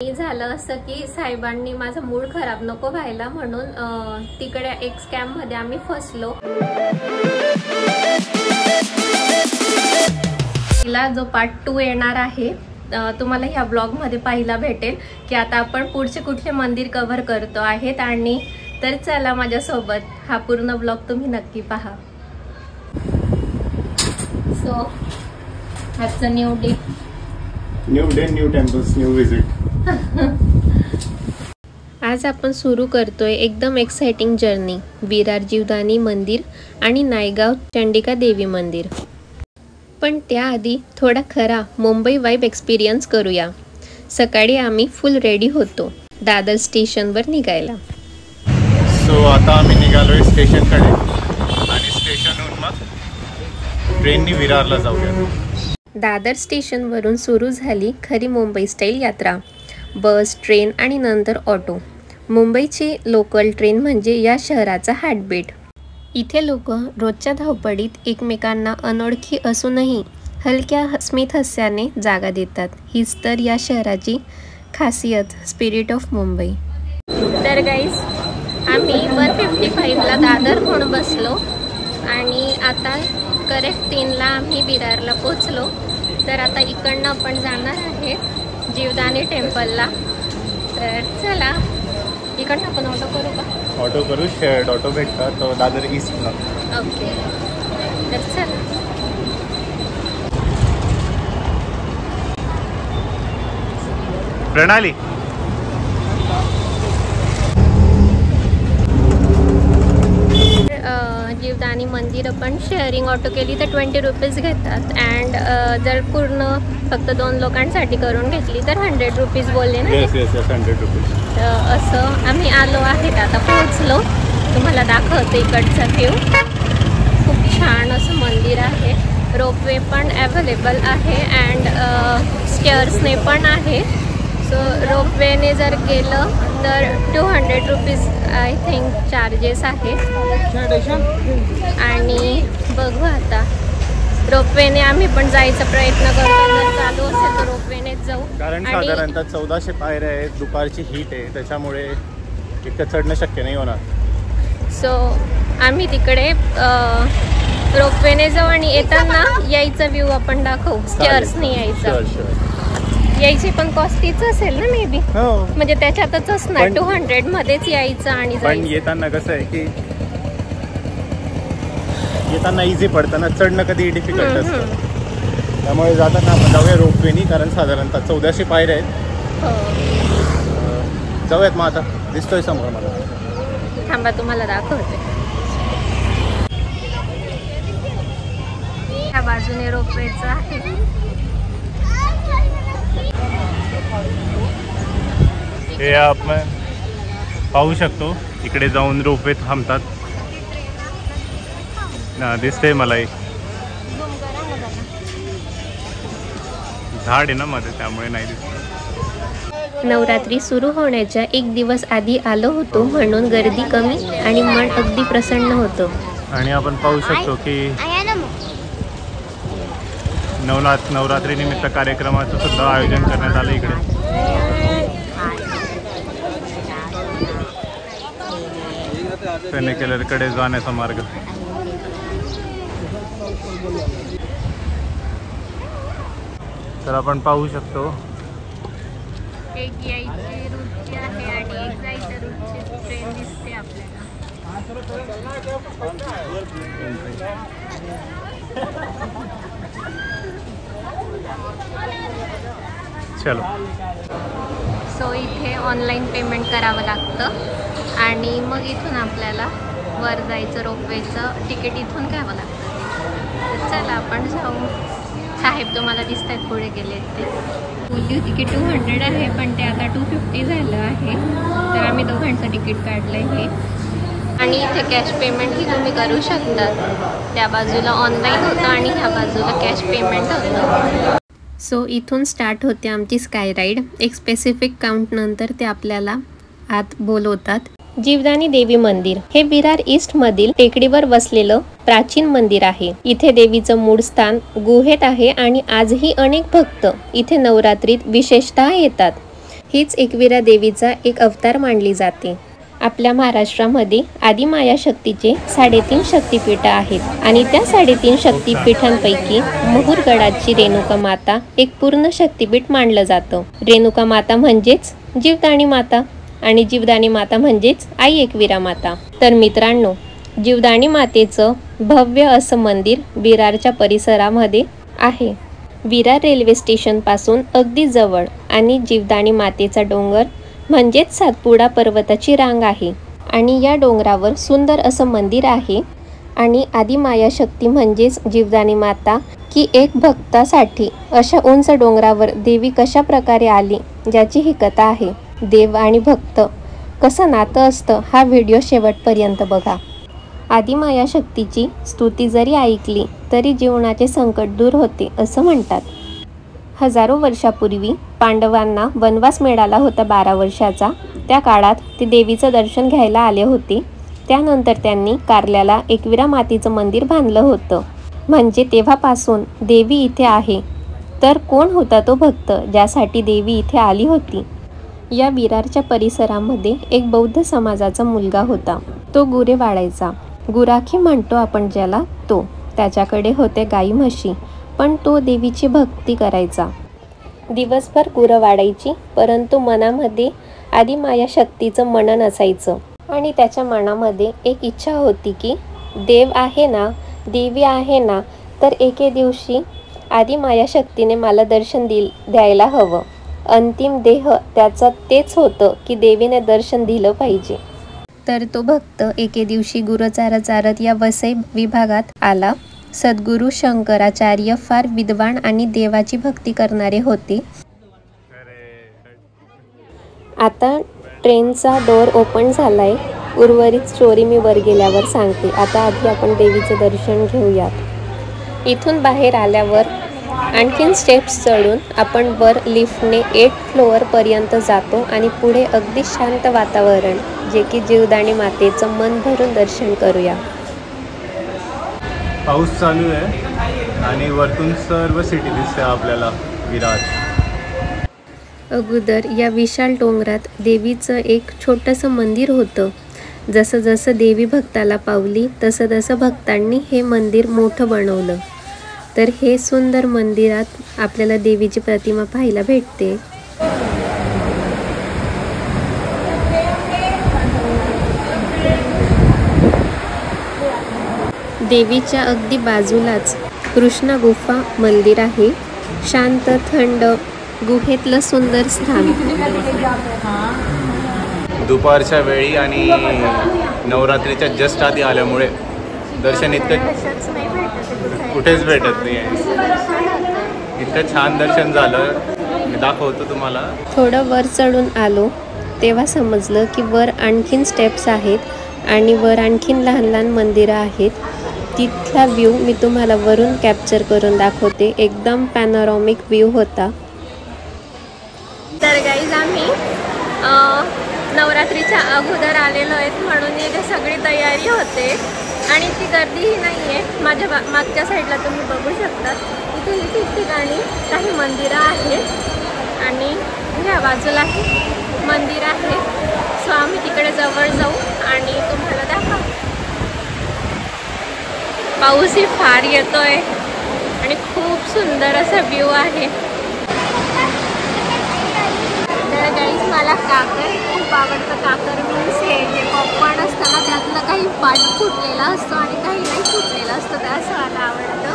झालं असं की साहेबांनी माझा मूड खराब नको व्हायला म्हणून तिकडे एक स्कॅम मध्ये आम्ही फसलो। तिला जो पार्ट 2 येणार आहे तुम्हाला ह्या ब्लॉग मध्ये पाहायला भेटेल की आता आपण पुढचे कुठले मंदिर कव्हर करतो आहेत। आणि तर चला माझ्या सोबत हा पूर्ण ब्लॉग तुम्ही नक्की पहा। सो आजचं new day new temples new visit. आज आपण सुरू करतोय एकदम एक्साइटिंग जर्नी विरार जीवदानी मंदिर आणि नायगाव चंडिका देवी मंदिर। पण त्याआधी थोडा खरा मुंबई वाइब एक्सपिरियन्स करूया। सकाळी आम्ही फुल रेडी होतो दादर स्टेशनवर निघायला। सो आता आम्ही निघालोय स्टेशनकडे आणि स्टेशनवरून मग ट्रेननी विरारला जाऊया। दादर स्टेशनवरून सुरू झाली खरी मुंबई स्टाईल यात्रा। बस, ट्रेन आणि नंतर ऑटो। मुंबईची लोकल ट्रेन म्हणजे या शहराचा हार्टबीट। इथे लोक रोजच्या धावपळीत एकमेकांना अनोळखी असूनही हलक्या स्मित हास्याने जागा देतात। हीच तर या शहराची खासियत, स्पिरिट ऑफ मुंबई। तर गाईज आम्ही 155ला दादर म्हणून बसलो आणि आता करेक्ट 3ला आम्ही विरारला पोचलो। तर आता इकडनं आपण जाणार आहे जीवदानी टेम्पलला। तर चला इकडनं आपण ऑटो करू का? ऑटो करू, शेअर्ड ऑटो भेटतात तो दादर ईस्टला। ओके तर चला। प्रणाली जीवदानी मंदिर आपण शेअरिंग ऑटो केली तर 20 रुपीज घेतात। अँड जर पूर्ण फक्त 2 लोकांसाठी करून घेतली तर 100 रुपीज बोलले ना। Yes 100 rupees. असं आम्ही आलो आहेत, आता पोहोचलो। तुम्हाला दाखवते इकडचा व्ह्यू। खूप छान असं मंदिर आहे। रोपवे पण अवेलेबल आहे अँड स्टेअर्सने पण आहे। सो रोपवेने जर गेलं तर 200 रुपीज आय थिंक चार्जेस आहेत। आणि बघू आता रोपवेने आम्ही पण जायचा प्रयत्न करतो। जर चालू असेल तर रोपवेनेच जाऊ, कारण साधारणतः 1400 पायऱ्या आहेत। दुपारची हीट आहे त्याच्यामुळे इतकं चढणं शक्य नाही होणार। सो आम्ही तिकडे रोपवेने जाऊ आणि येताना यायचा व्ह्यू आपण दाखवू। स्टेअर्सने यायचं। यायची पण कॉस्ट तीच असेल ना मे बी। म्हणजे त्याच्यातच असणार 200 मध्येच यायचं आणि पण येताना कसं आहे की येताना इझी पडतं ना, चढणं कधी डिफिकल्ट असतं। त्यामुळे जाताना आपण जाऊया रोपवेनी, कारण साधारणतः 1400 पायऱ्या आहेत। जाऊयात मग आता, दिसतोय समोर मला। थांबा तुम्हाला दाखवते। ह्या बाजूने रोपवेचं आहे। हे आपण पाहू शकतो इकडे जाऊन रोपवे थांबतात ना, दिसते मला एक झाड आहे ना मध्ये, त्यामुळे नाही दिसत। नवरात्री सुरू होण्याच्या 1 दिवस आधी आलो होतो म्हणून गर्दी कमी आणि मन अगदी प्रसन्न होतं। आणि आपण पाहू शकतो की नवरात्री निमित्त कार्यक्रमाचं सुद्धा आयोजन करण्यात आलं इकडे। पेनेकेलरकडे जाण्याचा मार्ग। तर आपण पाहू शकतो एक यायची रूटची आहे आणि एक जायच्या रूटची ट्रेन दिसते आपल्याला। चलो। सो इथे ऑनलाईन पेमेंट करावं लागतं आणि मग इथून आपल्याला वर जायचं। रोपवेचं तिकीट इथून घ्यावं लागतं। तर चला आपण जाऊ। साहेब तुम्हाला दिसत आहेत पुढे गेले ते। बोलली होती की 200 आहे पण ते आता 250 झालं आहे। तर आम्ही दोघांचं तिकीट काढलं हे। आणि इथे कॅश पेमेंट ही तुम्ही करू शकता। त्या बाजूला ऑनलाईन होतं आणि ह्या बाजूला कॅश पेमेंट होतं। सो इथून स्टार्ट होते आमची स्काय राईड। एक स्पेसिफिक काउंट नंतर ते आपल्याला आत बोलवतात। जीवदानी देवी मंदिर हे विरार ईस्ट मधील टेकडीवर वसलेलं प्राचीन मंदिर आहे। इथे देवीचं मूळ स्थान गुहेत आहे आणि आजही अनेक भक्त इथे नवरात्रीत विशेषतः येतात। हीच एकविरा देवीचा एक अवतार मानली जाते. आपल्या महाराष्ट्रामध्ये आदिमाया शक्तीचे 3.5 शक्तिपीठ आहेत आणि त्या 3.5 शक्तिपीठांपैकी मुहुरगडाची रेणुका माता एक पूर्ण शक्तिपीठ मानलं जातं. रेणुका माता म्हणजेच जीवदाणी माता आणि जीवदाणी माता म्हणजेच आई एकविरा माता. तर मित्रांनो, जीवदाणी मातेचं भव्य असं मंदिर विरारच्या परिसरामध्ये आहे. विरार रेल्वे स्टेशनपासून अगदी जवळ आणि जीवदाणी मातेचा डोंगर म्हणजेच सातपुडा पर्वताची रांग आहे आणि या डोंगरावर सुंदर असं मंदिर आहे. आणि आदिमाया शक्ती म्हणजेच जीवदाणी माता की एक भक्तासाठी अशा उंच डोंगरावर देवी कशा प्रकारे आली ज्याची ही कथा आहे. देव आणि भक्त कसं नातं असतं हा व्हिडिओ शेवटपर्यंत बघा. आदिमाया शक्तीची स्तुती जरी ऐकली तरी जीवनाचे संकट दूर होते असं म्हणतात. हजारो वर्षापूर्वी पांडवांना वनवास मिळाला होता 12 वर्षाचा. त्या काळात ते देवीचं दर्शन घ्यायला आले होते. त्यानंतर त्यांनी कारल्याला एकविरा मातेचं मंदिर बांधलं होतं. म्हणजे तेव्हापासून देवी इथे आहे. तर कोण होता तो भक्त ज्यासाठी देवी इथे आली होती? या विरारच्या परिसरामध्ये एक बौद्ध समाजाचा मुलगा होता. तो गुरे वाढायचा. गुराखी म्हणतो आपण ज्याला तो. त्याच्याकडे होते गाई म्हशी, पण तो देवीची भक्ती करायचा. दिवसभर गुरं वाढायची, परंतु मनामध्ये आदिमाया शक्तीचं मनन असायचं आणि त्याच्या मनामध्ये एक इच्छा होती की देव आहे ना, देवी आहे ना, तर एके दिवशी आदिमाया शक्तीने मला दर्शन द्यायला हवं. अंतिम देह त्याचं तेच होतं की देवीने दर्शन दिलं पाहिजे. तर तो भक्त एके दिवशी गुरं चारत चारत या वसई विभागात आला. सद्गुरू शंकराचार्य फार विद्वान आणि देवाची भक्ती करणारे होते. आता ट्रेनचा डोअर ओपन झालाय. उर्वरित स्टोरी मी वर गेल्यावर सांगते. आता आधी आपण देवीचं दर्शन घेऊयात. इथून बाहेर आल्यावर आणखीन स्टेप्स चढून आपण वर लिफ्टने 8 फ्लोअरपर्यंत जातो आणि पुढे अगदी शांत वातावरण जे की जीवदाणी मातेचं मन भरून दर्शन करूया. पाऊस चालू आहे आणि वरतून सर्व सिटी दिसते आपल्याला विरार. अगोदर या विशाल डोंगरात देवीचं एक छोटंसं मंदिर होतं. जसं जसं देवी भक्ताला पावली तसं तसं भक्तांनी हे मंदिर मोठं बनवलं. तर हे सुंदर मंदिरात आपल्याला देवीची प्रतिमा पाहायला भेटते. देवीच्या अगदी बाजूलाच कृष्णा गुफा मंदिर आहे. शांत थंड गुहेतलं सुंदर स्थान. दुपारच्या वेळी आणि नवरात्रीच्या जस्ट आधी आल्यामुळे दर्शन इतकं कुठेच भेटत नाही आहे. इतकं छान दर्शन झालं, मी दाखवतो तुम्हाला. थोडं वर चढून आलो तेव्हा समजलं की वर आणखीन स्टेप्स आहेत आणि वर आणखीन लहान लहान मंदिरं आहेत. तिथला व्ह्यू मी तुम्हाला वरून कॅप्चर करून दाखवते. एकदम पॅनोरॉमिक व्ह्यू होता. तर गाईज आम्ही नवरात्रीच्या अगोदर आलेलो आहेत म्हणून इथे सगळी तयारी होते आणि ती गर्दीही नाही आहे. माझ्या मागच्या साईडला तुम्ही बघू शकता. इथे ठिकठिकाणी काही मंदिरं आहेत आणि ह्या बाजूलाही मंदिर आहे. सो आम्ही तिकडे जवळ जाऊ आणि तुम्हाला दाखवू. पाऊसही फार येतोय आणि खूप सुंदर असा व्ह्यू आहे. तर गाईज मला काकर खूप आवडतं. काकर मीन्स हे जे पॉपकॉर्न असतं ना त्यातलं काही पार्ट फुटलेला असतो आणि काही नाही फुटलेला असतो, तर असं मला आवडतं.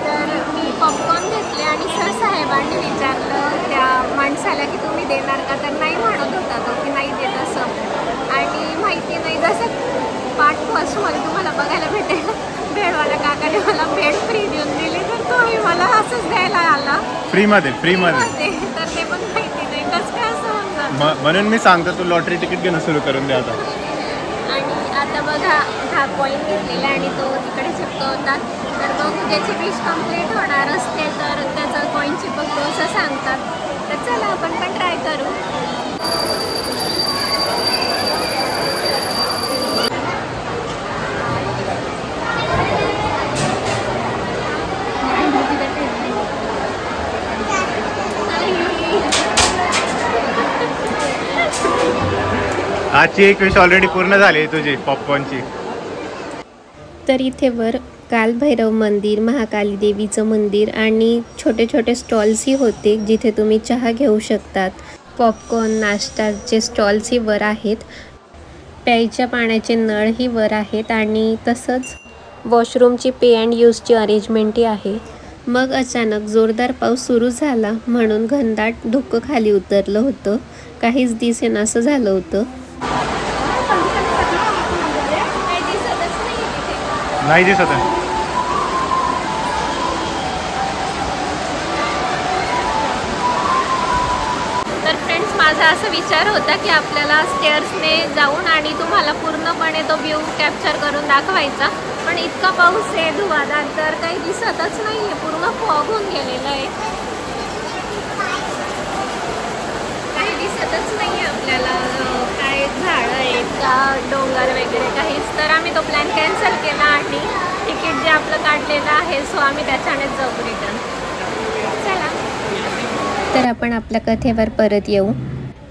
तर मी पॉपकॉर्न घेतले आणि सर साहेबांनी विचारलं त्या माणसाला की तुम्ही देणार का, तर नाही म्हणत होता तो की नाही देत असं. आणि माहिती नाही जसं पार्ट फर्स्टमध्ये तुम्हाला बघायला भेटेल भेळवाला काकाने मला भेळ फ्री देऊन दिली, तर तोही मला असंच द्यायला आला फ्रीमध्ये. तर ते पण माहिती नाही कसं काय असं म्हणतात. म्हणून मी सांगतो तू लॉटरी तिकीट घेणं सुरू करून द्या आता. आणि आता बघा हा कॉईन घेतलेला आणि तो तिकडे चिपकवतात. तर बघू ज्याची विश कंप्लीट होणार असते तर त्याचा कॉईन चिपकतो असं सांगतात. तर चला आपण पण ट्राय करू. आजची एक विश ऑलरेडी पूर्ण झाली तुझी पॉपकॉर्नची. तर इथे वर कालभैरव मंदिर, महाकाली देवीचं मंदिर आणि छोटे छोटे स्टॉल्सही होते जिथे तुम्ही चहा घेऊ शकतात. पॉपकॉर्न नाश्ताचे स्टॉल्सही वर आहेत. प्यायच्या पाण्याचे नळही वर आहेत आणि तसंच वॉशरूमची पे अँड यूजची अरेंजमेंटही आहे. मग अचानक जोरदार पाऊस सुरू झाला म्हणून घनदाट धुकं खाली उतरलं होतं. काहीच दिसेनासं झालं होतं. नाही दिसत आहे. तर फ्रेंड्स, माझा असा विचार होता की आपल्याला स्टेअर्सने जाऊन आणि तुम्हाला पूर्णपणे तो व्ह्यू कॅप्चर करून दाखवायचा, पण इतका पाऊस आहे धुवाधार तर काही दिसतच नाही आहे. पूर्ण फॉग होऊन गेलेलं आहे. काही दिसतच नाही आहे आपल्याला. काय झाडं आहेत का डोंगर वगैरे काहीच. तर आम्ही तो प्लॅन कॅन्सल केला आणि तिकीट जे आपलं काढलेलं आहे सो आम्ही त्याच्यानेच जाऊ रिटर्न. चला, तर आपण आपल्या कथेवर परत येऊ.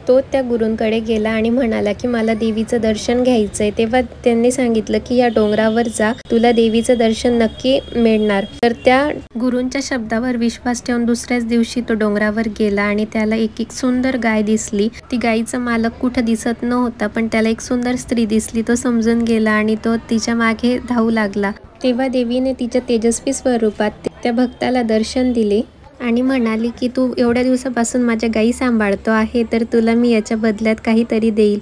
तो त्या गुरूंकडे गेला आणि म्हणाला की मला देवीचं दर्शन घ्यायचंय. तेव्हा त्यांनी सांगितलं की या डोंगरावर जा, तुला देवीचं दर्शन नक्की मिळणार. तर त्या गुरूंच्या शब्दावर विश्वास ठेवून दुसऱ्याच दिवशी तो डोंगरावर गेला आणि त्याला एक सुंदर गाय दिसली. ती गायीचा मालक कुठं दिसत नव्हता, पण त्याला एक सुंदर स्त्री दिसली. तो समजून गेला आणि तो तिच्या मागे धावू लागला. तेव्हा देवीने तिच्या तेजस्वी स्वरूपात त्या भक्ताला दर्शन दिले आणि म्हणाली की तू एवढ्या दिवसापासून माझ्या गायी सांभाळतो आहे, तर तुला मी याच्या बदल्यात काहीतरी देईल.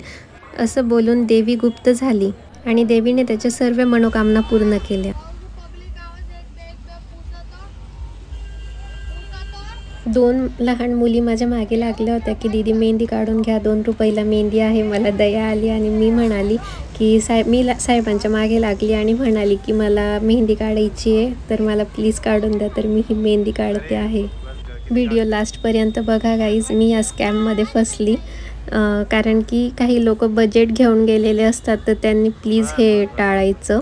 असं बोलून देवी गुप्त झाली आणि देवीने त्याच्या सर्व मनोकामना पूर्ण केल्या. 2 लहान मुली माझ्या मागे लागल्या होत्या की दीदी मेहंदी काढून घ्या, 2 रुपयाला मेहंदी आहे. मला दया आली आणि मी म्हणाली की मी साहेबांच्या मागे लागली आणि म्हणाली की मला मेहंदी काढायची आहे, तर मला प्लीज काढून द्या. तर मी ही मेहंदी काढते आहे. व्हिडिओ लास्टपर्यंत बघा गाईज. मी या स्कॅममध्ये फसली कारण की काही लोक बजेट घेऊन गेलेले असतात, तर त्यांनी प्लीज हे टाळायचं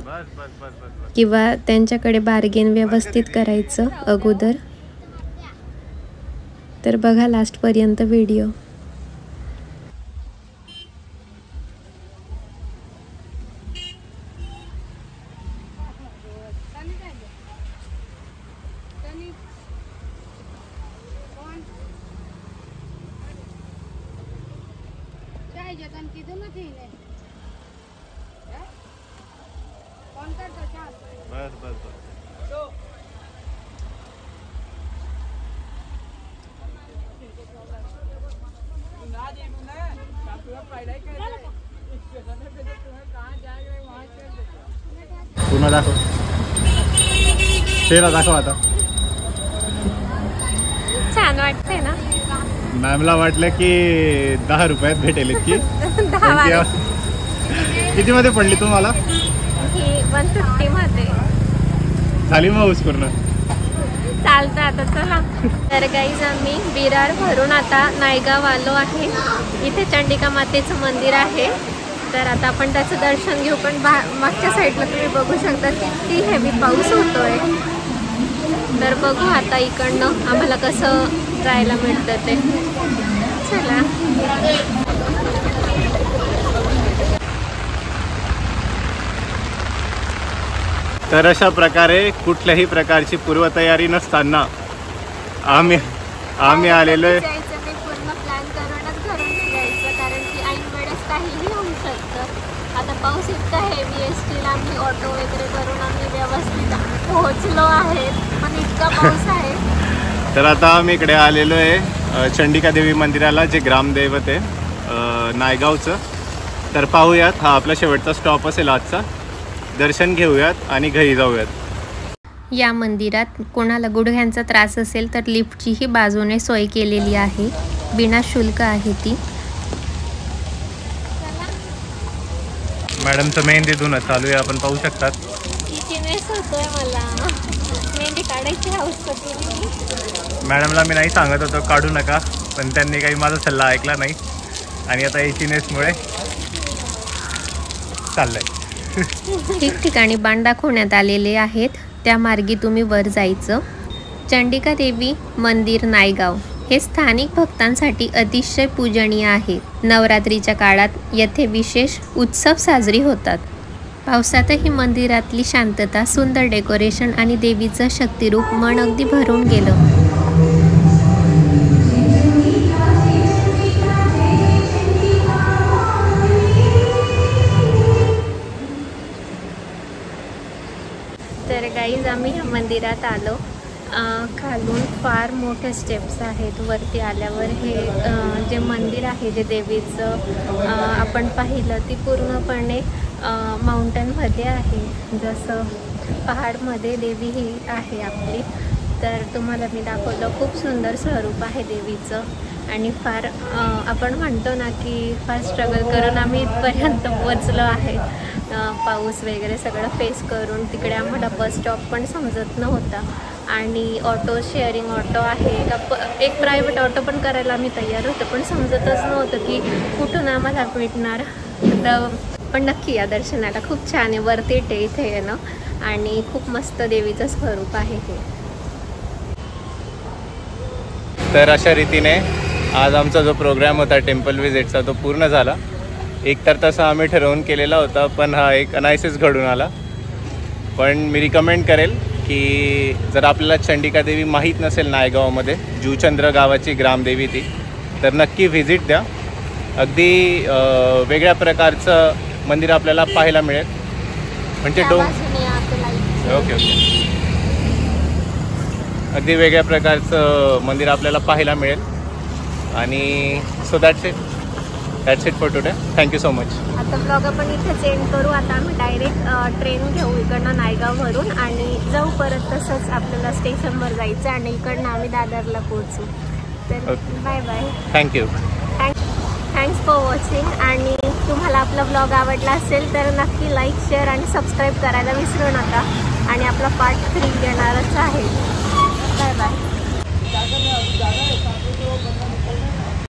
किंवा त्यांच्याकडे बार्गेन व्यवस्थित करायचं अगोदर. तर बघा लास्टपर्यंत व्हिडिओ. पुन्हा दाखव, चेहरा दाखव आता. छान वाटतंय ना. मॅमला वाटलं की 10 रुपयात भेटेल इतकी. किती मध्ये पडली तुम्हाला? 150 मध्ये झाली मग ऊस पूर्ण. चालतं आता. चला, तर गाईज आम्ही विरार भरून आता नायगाव आलो आहे. इथे चंडिका मातेचं मंदिर आहे, तर आता आपण त्याचं दर्शन घेऊ. पण मागच्या साईडला तुम्ही बघू शकता किती हेवी पाऊस होतोय. तर बघू आता इकडनं आम्हाला कसं जायला मिळतं ते. चला, तर अशा प्रकारे कुठल्याही प्रकारची पूर्वतयारी नसताना आम्ही आलेलो आहे. पूर्ण प्लॅन करूनच घरून निघायचं, कारण की ऐन वेळेस काहीही होऊ शकतं. आता पाऊस इतका हेवी आहे, स्टील आम्ही ऑटो वगैरे करून आम्ही व्यवस्थित पोहोचलो आहे, पण इतका पाऊस आहे. तर आता आम्ही इकडे आलेलो आहे चंडिका देवी मंदिराला, जे ग्रामदैवत आहे नायगावचं. तर पाहूयात, हा आपला शेवटचा स्टॉप असेल आजचा. दर्शन घेऊयात आणि घरी जाऊयात. या मंदिरात कोणाला गुडघ्यांचा त्रास असेल तर लिफ्टचीही बाजूने सोय केलेली आहे. बिना शुल्क आहे ती. मॅडमचं मेहंदी धुणं चालू आहे, आपण पाहू शकतात. होतोय मला मेहंदी काढायची हौस होती. मॅडमला मी नाही सांगत होतो काढू नका, पण त्यांनी काही माझा सल्ला ऐकला नाही आणि आता एचीनेसमुळे चाललंय. ठिकठिकाणी बाण दाखवण्यात आलेले आहेत, त्या मार्गी तुम्ही वर जायचं. चंडिका देवी मंदिर नायगाव. हे स्थानिक भक्तांसाठी अतिशय पूजनीय आहे. नवरात्रीच्या काळात येथे विशेष उत्सव साजरी होतात. पावसातही मंदिरातली शांतता, सुंदर डेकोरेशन आणि देवीचं शक्तिरूप मन अगदी भरून गेलं. तर गाईज आम्ही ह्या मंदिरात आलो. खालून फार मोठे स्टेप्स आहेत. वरती आल्यावर हे जे मंदिर आहे, जे देवीचं आपण पाहिलं ती पूर्णपणे माउंटनमध्ये आहे. जसं पहाडमध्ये देवी ही आहे आपली. तर तुम्हाला मी दाखवलं, खूप सुंदर स्वरूप आहे देवीचं. आणि फार आपण म्हणतो ना की फार स्ट्रगल करून आम्ही इथपर्यंत पोचलो आहे. पाऊस वगैरे सगळं फेस करून. तिकडे आम्हाला बस स्टॉप पण समजत नव्हता आणि ऑटो, शेअरिंग ऑटो आहे एक प्रायव्हेट ऑटो पण करायला आम्ही तयार होतो, पण समजतच नव्हतं की कुठून आम्हाला भेटणार. तर पण नक्की या दर्शनाला. खूप छान आहे, वरती इथे येणं आणि खूप मस्त देवीचं स्वरूप आहे हे. तर अशा रीतीने आज आमचा जो प्रोग्राम होता टेम्पल व्हिजिटचा तो पूर्ण झाला. एक तर तसा आम्ही ठरवून केलेला होता, पण हा एक अनायसेस घडून आला. पण मी रिकमेंड करेल की जर आपल्याला चंडिका देवी माहीत नसेल नायगावमध्ये, जूचंद्र गावाची ग्रामदेवी ती, तर नक्की व्हिजिट द्या. अगदी वेगळ्या प्रकारचं मंदिर आपल्याला पाहायला मिळेल. म्हणजे ओके अगदी वेगळ्या प्रकारचं मंदिर आपल्याला पाहायला मिळेल. आणि so that's it for today. Thank you so much. आता ब्लॉग आपण इथेच एंड करू. आता आम्ही डायरेक्ट ट्रेन घेऊ इकडनं नायगाववरून आणि जाऊ परत. तसंच आपल्याला स्टेशनवर जायचं आणि इकडनं आम्ही दादरला पोहोचू. तर bye bye. Thank you. Thanks for watching. आणि तुम्हाला आपला ब्लॉग आवडला असेल तर नक्की लाईक, शेअर आणि सबस्क्राईब करायला विसरू नका. आणि आपला पार्ट 3 येणारच आहे. Bye bye.